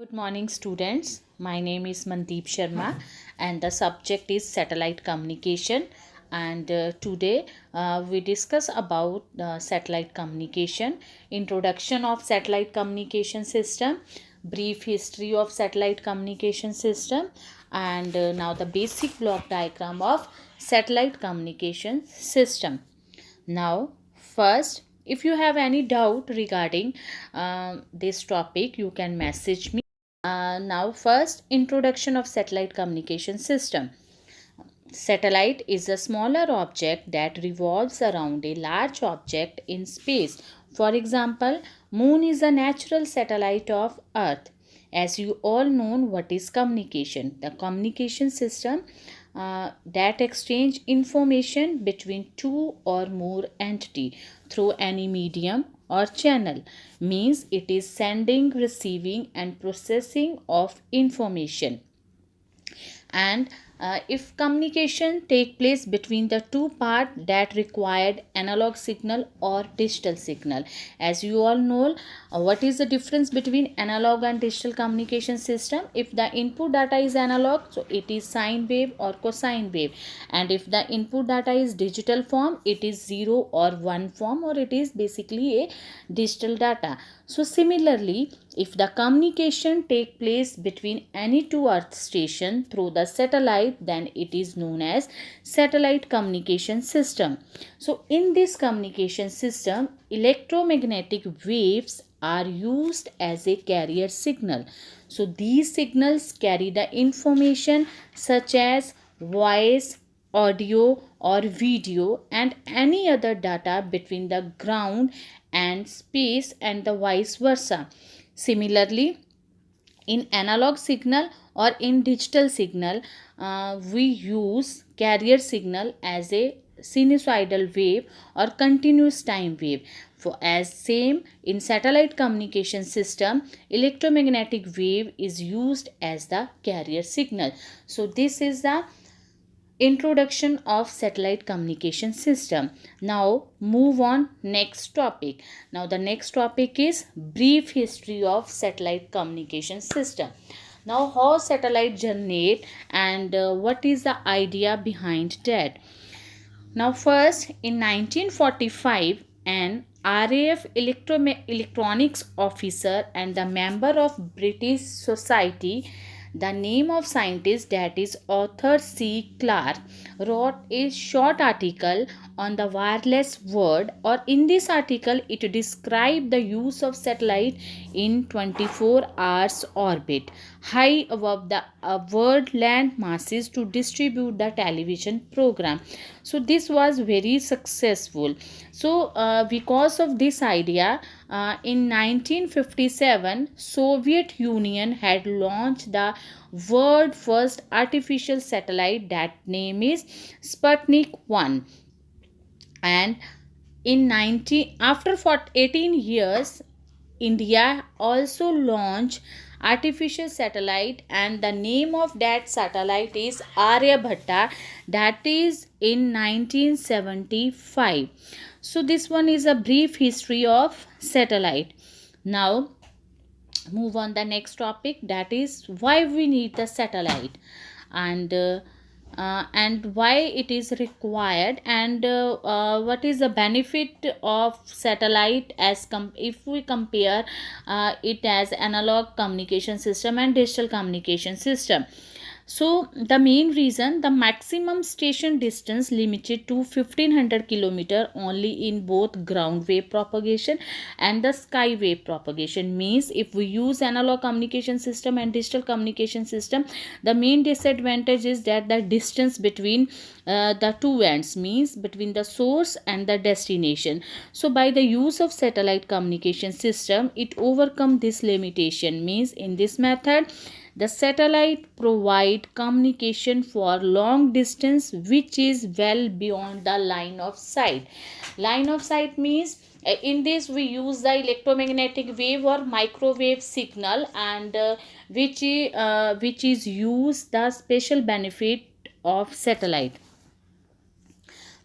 Good morning, students. My name is Mandeep Sharma, and the subject is satellite communication. And today we discuss about satellite communication, introduction of satellite communication system, brief history of satellite communication system, and now the basic block diagram of satellite communication system. Now, first, if you have any doubt regarding this topic, you can message me. Now, first, introduction of satellite communication system. Satellite is a smaller object that revolves around a large object in space. For example, Moon is a natural satellite of Earth. As you all know, what is communication? The communication system that exchange information between two or more entity through any medium or channel, means it is sending, receiving and processing of information. And if communication take place between the two parts that required analog signal or digital signal, as you all know, what is the difference between analog and digital communication system? If the input data is analog, so it is sine wave or cosine wave, and if the input data is digital form, it is 0 or 1 form, or it is basically a digital data. So similarly, if the communication take place between any two earth station through the satellite, then it is known as satellite communication system. So in this communication system, electromagnetic waves are used as a carrier signal. So these signals carry the information such as voice, audio or video and any other data between the ground and space and the vice versa. Similarly, in analog signal or in digital signal, we use carrier signal as a sinusoidal wave or continuous time wave. For as same in satellite communication system, electromagnetic wave is used as the carrier signal. So this is the introduction of satellite communication system. Now move on next topic. Now the next topic is brief history of satellite communication system. Now how satellite generate and what is the idea behind that? Now first, in 1945, an RAF electronics officer and the member of British Society, the name of scientist, that is Arthur C. Clarke, wrote a short article on the wireless world, or in this article it described the use of satellite in 24 hours orbit high above the world land masses to distribute the television program. So this was very successful. So because of this idea, in 1957 Soviet Union had launched the world first artificial satellite, that name is Sputnik 1. And in 18 years, India also launched artificial satellite, and the name of that satellite is Aryabhatta, that is in 1975. So this one is a brief history of satellite. Now move on the next topic, that is why we need the satellite, and why it is required, and what is the benefit of satellite as if we compare it as analog communication system and digital communication system. So the main reason, the maximum station distance limited to 1500 kilometer only in both ground wave propagation and the sky wave propagation, means if we use analog communication system and digital communication system, the main disadvantage is that the distance between the two ends, means between the source and the destination. So by the use of satellite communication system, it overcome this limitation, means in this method the satellite provide communication for long distance which is well beyond the line of sight. Line of sight means in this we use the electromagnetic wave or microwave signal, and which is used the special benefit of satellite.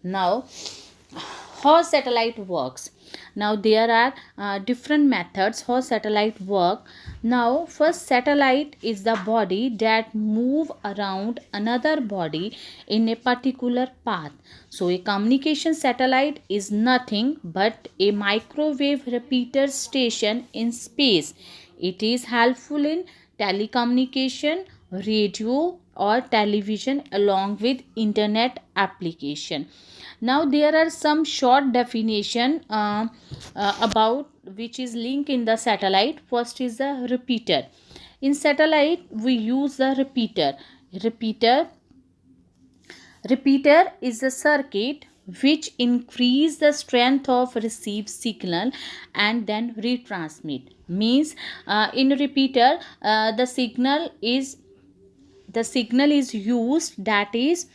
Now how satellite works? Now there are different methods how satellite work. Now first, satellite is the body that move around another body in a particular path. So a communication satellite is nothing but a microwave repeater station in space. It is helpful in telecommunication, radio or television along with internet application. Now there are some short definition about which is linked in the satellite. First is the repeater. In satellite we use the repeater is a circuit which increase the strength of received signal and then retransmit. Means in repeater the signal is used, that is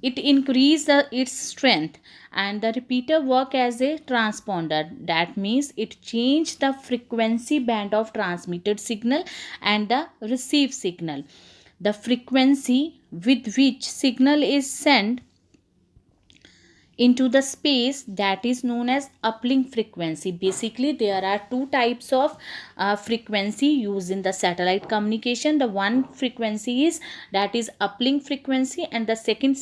it increase its strength, and the repeater work as a transponder. That means it change the frequency band of transmitted signal and the received signal. The frequency with which signal is sent into the space, that is known as uplink frequency. Basically there are two types of frequency used in the satellite communication. The one frequency is that is uplink frequency, and the second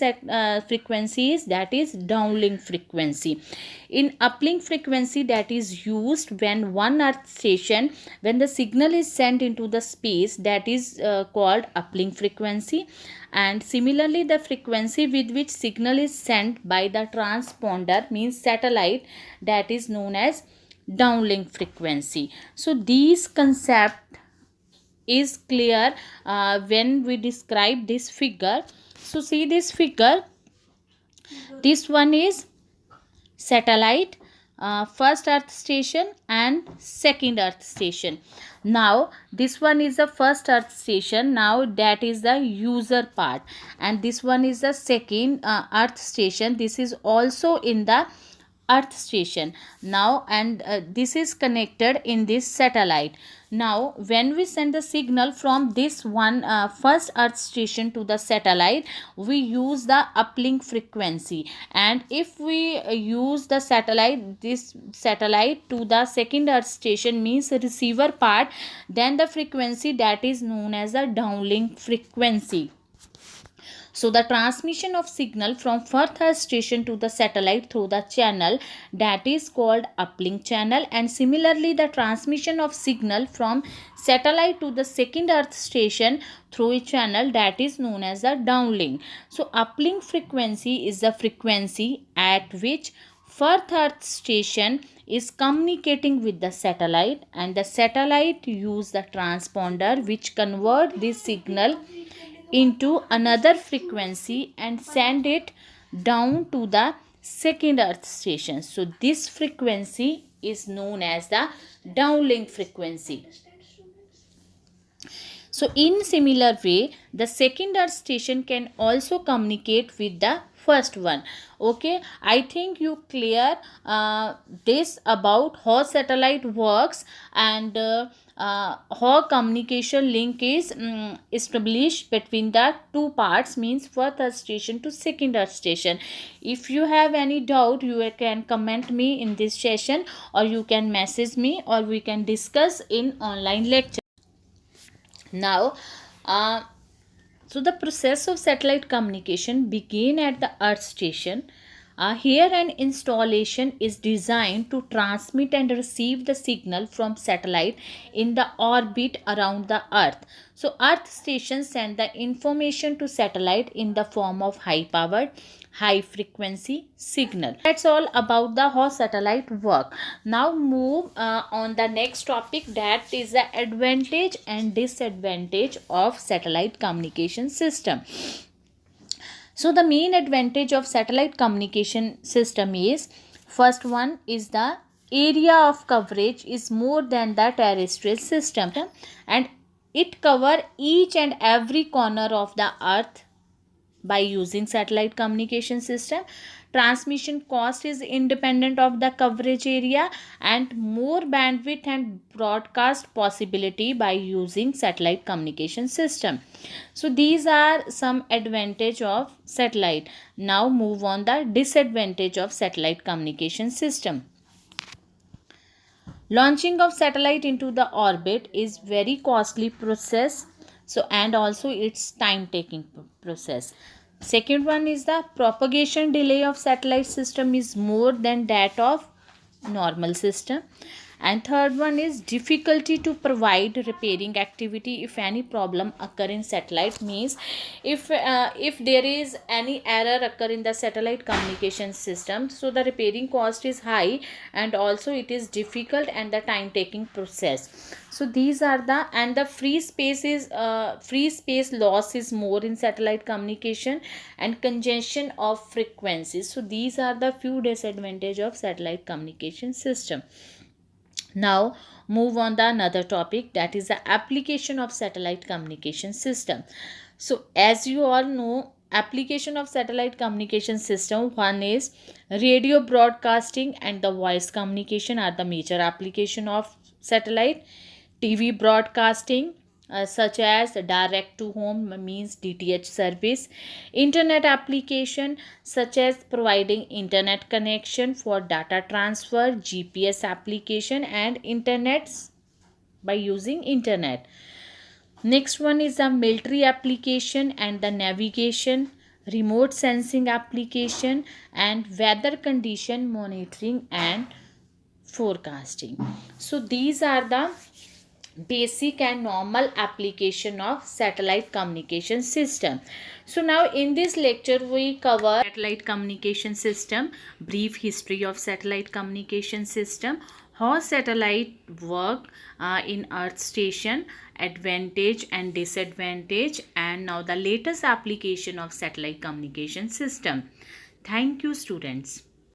frequency is that is downlink frequency. In uplink frequency, that is used when one earth station, when the signal is sent into the space, that is called uplink frequency. And similarly the frequency with which signal is sent by the transponder, means satellite, that is known as downlink frequency. So these concept is clear when we describe this figure. So see this figure, this one is satellite, first earth station and second earth station. Now this one is the first earth station, now that is the user part, and this one is the second earth station, this is also in the earth station now, and this is connected in this satellite. Now when we send the signal from this one first earth station to the satellite, we use the uplink frequency, and if we use the this satellite to the second earth station, means receiver part, then the frequency that is known as a downlink frequency. So the transmission of signal from first earth station to the satellite through the channel, that is called uplink channel, and similarly the transmission of signal from satellite to the second earth station through a channel, that is known as a downlink. So uplink frequency is the frequency at which first earth station is communicating with the satellite, and the satellite use the transponder which convert this signal into another frequency and send it down to the second earth station. So this frequency is known as the downlink frequency. So in similar way, the second earth station can also communicate with the first one. Okay, I think you clear this about how satellite works, and how communication link is established between the two parts, means first earth station to second earth station. If you have any doubt, you can comment me in this session, or you can message me, or we can discuss in online lecture. Now so the process of satellite communication begin at the earth station. Here an installation is designed to transmit and receive the signal from satellite in the orbit around the earth. So earth station send the information to satellite in the form of high powered, high frequency signal. That's all about the how satellite work. Now move on the next topic, that is the advantage and disadvantage of satellite communication system. So the main advantage of satellite communication system is, first one is the area of coverage is more than the terrestrial system, and it cover each and every corner of the earth by using satellite communication system. Transmission cost is independent of the coverage area, and more bandwidth and broadcast possibility by using satellite communication system. So these are some advantage of satellite. Now move on the disadvantage of satellite communication system. Launching of satellite into the orbit is very costly process, so and also it's time taking process. Second one is the propagation delay of satellite system is more than that of normal system. And third one is difficulty to provide repairing activity if any problem occur in satellite, means if there is any error occur in the satellite communication system, so the repairing cost is high and also it is difficult and the time taking process. So these are the, and the free space loss is more in satellite communication, and congestion of frequencies. So these are the few disadvantage of satellite communication system. Now move on the another topic, that is the application of satellite communication system. So as you all know, application of satellite communication system, one is radio broadcasting and the voice communication are the major application of satellite. TV broadcasting, such as direct to home, means DTH service. Internet application, such as providing internet connection for data transfer, GPS application and internets by using internet. Next one is the military application and the navigation, remote sensing application and weather condition monitoring and forecasting. So these are the basic and normal application of satellite communication system. So now in this lecture we cover satellite communication system, brief history of satellite communication system, how satellite work in earth station, advantage and disadvantage, and now the latest application of satellite communication system. Thank you students.